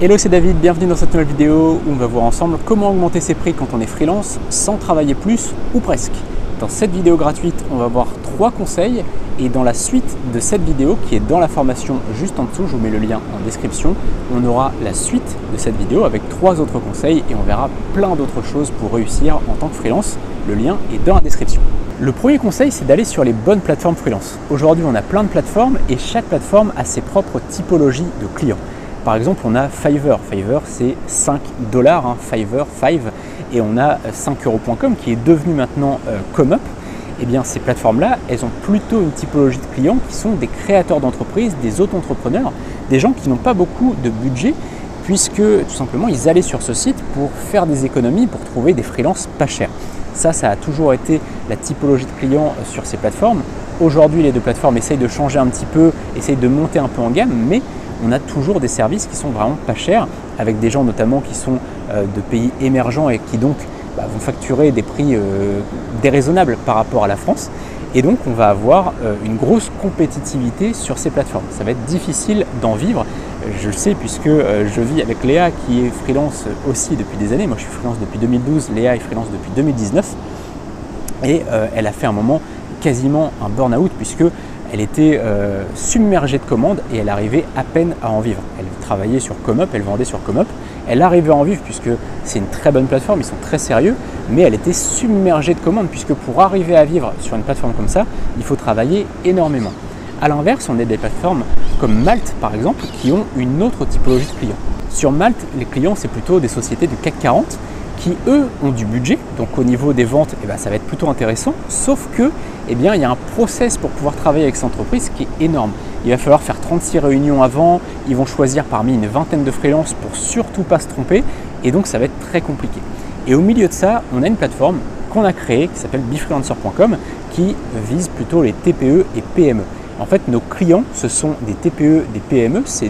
Hello, c'est David, bienvenue dans cette nouvelle vidéo où on va voir ensemble comment augmenter ses prix quand on est freelance sans travailler plus ou presque. Dans cette vidéo gratuite, on va voir 3 conseils et dans la suite de cette vidéo qui est dans la formation juste en dessous, je vous mets le lien en description, on aura la suite de cette vidéo avec 3 autres conseils et on verra plein d'autres choses pour réussir en tant que freelance. Le lien est dans la description. Le premier conseil, c'est d'aller sur les bonnes plateformes freelance. Aujourd'hui, on a plein de plateformes et chaque plateforme a ses propres typologies de clients. Par exemple, on a Fiverr. Fiverr, c'est 5 $, Fiverr, 5. Et on a 5euros.com qui est devenu maintenant ComeUp. Eh bien, ces plateformes-là, elles ont plutôt une typologie de clients qui sont des créateurs d'entreprises, des auto-entrepreneurs, des gens qui n'ont pas beaucoup de budget puisque tout simplement, ils allaient sur ce site pour faire des économies, pour trouver des freelances pas chers. Ça a toujours été la typologie de clients sur ces plateformes. Aujourd'hui, les deux plateformes essayent de changer un petit peu, essayent de monter un peu en gamme, mais on a toujours des services qui sont vraiment pas chers, avec des gens notamment qui sont de pays émergents et qui donc vont facturer des prix déraisonnables par rapport à la France. Et donc on va avoir une grosse compétitivité sur ces plateformes. Ça va être difficile d'en vivre, je le sais puisque je vis avec Léa qui est freelance aussi depuis des années. Moi je suis freelance depuis 2012, Léa est freelance depuis 2019 et elle a fait un moment quasiment un burn-out puisque elle était submergée de commandes et elle arrivait à peine à en vivre. Elle travaillait sur ComeUp, elle vendait sur ComeUp. Elle arrivait à en vivre puisque c'est une très bonne plateforme, ils sont très sérieux, mais elle était submergée de commandes puisque pour arriver à vivre sur une plateforme comme ça, il faut travailler énormément. A l'inverse, on a des plateformes comme Malte par exemple qui ont une autre typologie de clients. Sur Malte, les clients c'est plutôt des sociétés du CAC 40 qui eux ont du budget, donc au niveau des ventes ça va être plutôt intéressant, sauf que il y a un process pour pouvoir travailler avec cette entreprise qui est énorme. Il va falloir faire 36 réunions avant, ils vont choisir parmi une vingtaine de freelances pour surtout pas se tromper et donc ça va être très compliqué. Et au milieu de ça, on a une plateforme qu'on a créée qui s'appelle befreelancer.com qui vise plutôt les TPE et PME. En fait, nos clients, ce sont des TPE, des PME, c'est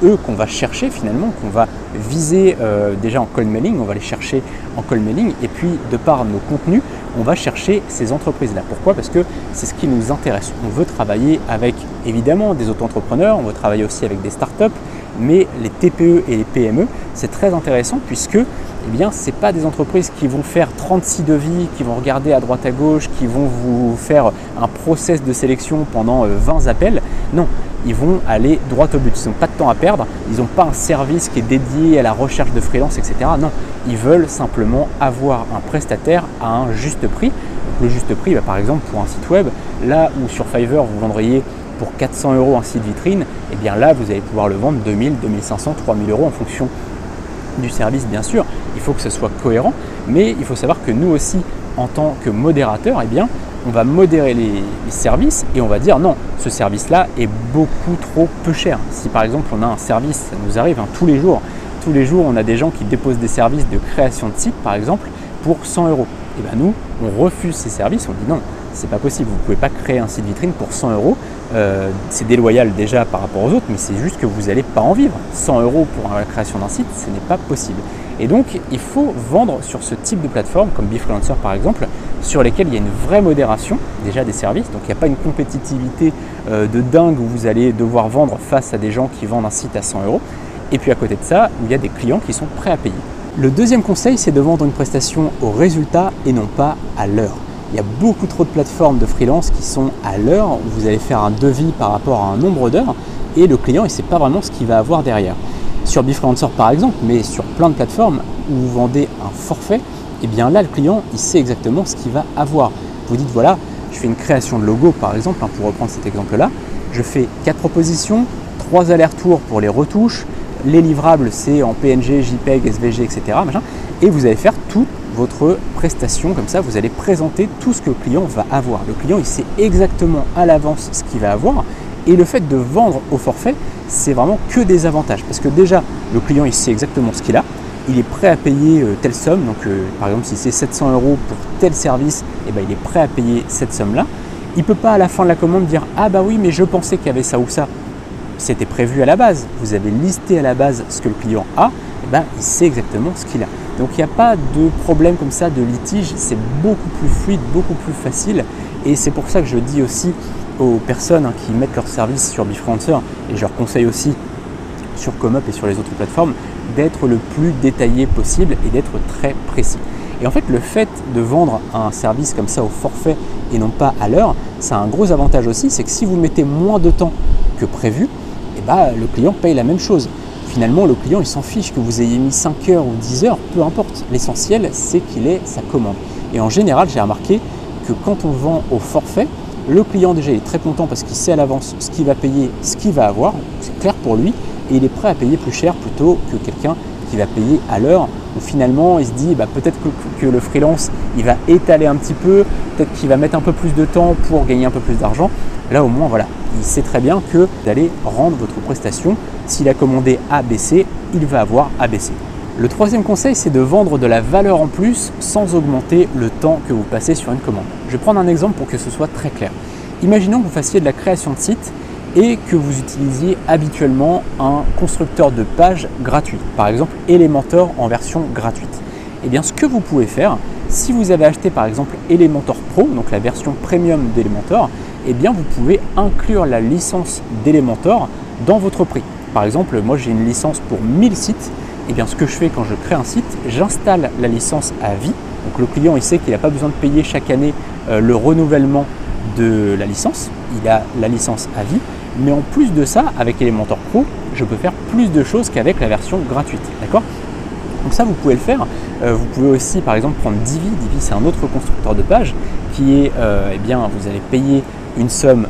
eux qu'on va chercher finalement, qu'on va viser déjà en cold mailing, on va les chercher en cold mailing et puis de par nos contenus, on va chercher ces entreprises-là. Pourquoi? Parce que c'est ce qui nous intéresse. On veut travailler avec évidemment des auto-entrepreneurs, on veut travailler aussi avec des startups, mais les TPE et les PME, c'est très intéressant puisque ce n'est pas des entreprises qui vont faire 36 devis, qui vont regarder à droite à gauche, qui vont vous faire un process de sélection pendant 20 appels. Non, ils vont aller droit au but. Ils n'ont pas de temps à perdre, ils n'ont pas un service qui est dédié à la recherche de freelance, etc. Non, ils veulent simplement avoir un prestataire à un juste prix. Donc, le juste prix, par exemple, pour un site web, là où sur Fiverr, vous vendriez pour 400 € un site vitrine, là, vous allez pouvoir le vendre 2000, 2500, 3000 € en fonction du service, bien sûr. Il faut que ce soit cohérent, mais il faut savoir que nous aussi, en tant que modérateur, on va modérer les services et on va dire non, ce service-là est beaucoup trop peu cher. Si par exemple on a un service, ça nous arrive tous les jours on a des gens qui déposent des services de création de site par exemple pour 100 €. Et nous, on refuse ces services, on dit non, c'est pas possible, vous ne pouvez pas créer un site vitrine pour 100 €. C'est déloyal déjà par rapport aux autres, mais c'est juste que vous n'allez pas en vivre. 100 € pour la création d'un site, ce n'est pas possible. Et donc, il faut vendre sur ce type de plateforme, comme Befreelancer par exemple, sur lesquelles il y a une vraie modération déjà des services. Donc, il n'y a pas une compétitivité de dingue où vous allez devoir vendre face à des gens qui vendent un site à 100 €. Et puis à côté de ça, il y a des clients qui sont prêts à payer. Le deuxième conseil, c'est de vendre une prestation au résultat et non pas à l'heure. Il y a beaucoup trop de plateformes de freelance qui sont à l'heure où vous allez faire un devis par rapport à un nombre d'heures et le client ne sait pas vraiment ce qu'il va avoir derrière. Sur Befreelancer par exemple, mais sur plein de plateformes où vous vendez un forfait, là le client il sait exactement ce qu'il va avoir. Vous dites voilà, je fais une création de logo par exemple, pour reprendre cet exemple-là, je fais 4 propositions, 3 allers-retours pour les retouches, les livrables c'est en PNG, JPEG, SVG, etc. Et vous allez faire toute votre prestation comme ça, vous allez présenter tout ce que le client va avoir. Le client il sait exactement à l'avance ce qu'il va avoir et le fait de vendre au forfait, c'est vraiment que des avantages parce que déjà le client il sait exactement ce qu'il a, il est prêt à payer telle somme, donc par exemple si c'est 700 € pour tel service, il est prêt à payer cette somme-là. Il ne peut pas à la fin de la commande dire « Ah bah oui mais je pensais qu'il y avait ça ou ça ». C'était prévu à la base, vous avez listé à la base ce que le client a, il sait exactement ce qu'il a. Donc il n'y a pas de problème comme ça de litige, c'est beaucoup plus fluide, beaucoup plus facile et c'est pour ça que je dis aussi aux personnes qui mettent leur service sur Befreelancer et je leur conseille aussi sur ComeUp et sur les autres plateformes, d'être le plus détaillé possible et d'être très précis. Et en fait, le fait de vendre un service comme ça au forfait et non pas à l'heure, ça a un gros avantage aussi, c'est que si vous mettez moins de temps que prévu, le client paye la même chose. Finalement, le client, il s'en fiche que vous ayez mis 5 heures ou 10 heures, peu importe. L'essentiel, c'est qu'il ait sa commande. Et en général, j'ai remarqué que quand on vend au forfait, le client déjà il est très content parce qu'il sait à l'avance ce qu'il va payer, ce qu'il va avoir, c'est clair pour lui, et il est prêt à payer plus cher plutôt que quelqu'un qui va payer à l'heure, où finalement il se dit peut-être que le freelance il va étaler un petit peu, peut-être qu'il va mettre un peu plus de temps pour gagner un peu plus d'argent. Là au moins voilà, il sait très bien que d'aller rendre votre prestation, s'il a commandé ABC, il va avoir ABC. Le troisième conseil, c'est de vendre de la valeur en plus sans augmenter le temps que vous passez sur une commande. Je vais prendre un exemple pour que ce soit très clair. Imaginons que vous fassiez de la création de site et que vous utilisiez habituellement un constructeur de pages gratuit, par exemple Elementor en version gratuite. Eh bien, ce que vous pouvez faire, si vous avez acheté par exemple Elementor Pro, donc la version premium d'Elementor, eh bien vous pouvez inclure la licence d'Elementor dans votre prix. Par exemple, moi j'ai une licence pour 1000 sites. Eh bien, ce que je fais quand je crée un site, j'installe la licence à vie. Donc le client il sait qu'il n'a pas besoin de payer chaque année le renouvellement de la licence. Il a la licence à vie. Mais en plus de ça, avec Elementor Pro, je peux faire plus de choses qu'avec la version gratuite. D'accord ? Donc ça, vous pouvez le faire. Vous pouvez aussi, par exemple, prendre Divi. Divi, c'est un autre constructeur de pages qui est, vous allez payer une somme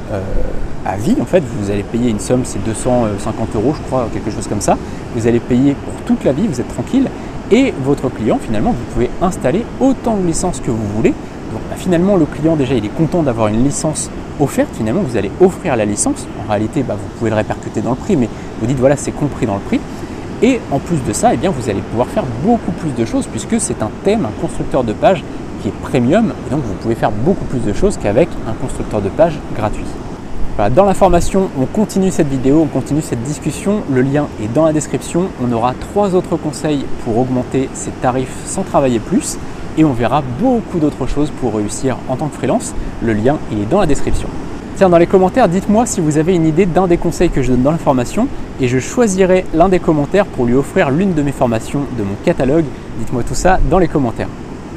à vie. En fait, vous allez payer une somme, c'est 250 €, je crois, quelque chose comme ça. Vous allez payer pour toute la vie, vous êtes tranquille. Et votre client, finalement, vous pouvez installer autant de licences que vous voulez. Donc finalement, le client, déjà, il est content d'avoir une licence offerte. Finalement, vous allez offrir la licence. En réalité, vous pouvez le répercuter dans le prix, mais vous dites, voilà, c'est compris dans le prix. Et en plus de ça, vous allez pouvoir faire beaucoup plus de choses puisque c'est un thème, un constructeur de pages qui est premium. Et donc, vous pouvez faire beaucoup plus de choses qu'avec un constructeur de pages gratuit. Voilà, dans la formation, on continue cette vidéo, on continue cette discussion. Le lien est dans la description. On aura 3 autres conseils pour augmenter ses tarifs sans travailler plus. Et on verra beaucoup d'autres choses pour réussir en tant que freelance. Le lien, il est dans la description. Tiens, dans les commentaires, dites-moi si vous avez une idée d'un des conseils que je donne dans la formation et je choisirai l'un des commentaires pour lui offrir l'une de mes formations de mon catalogue. Dites-moi tout ça dans les commentaires.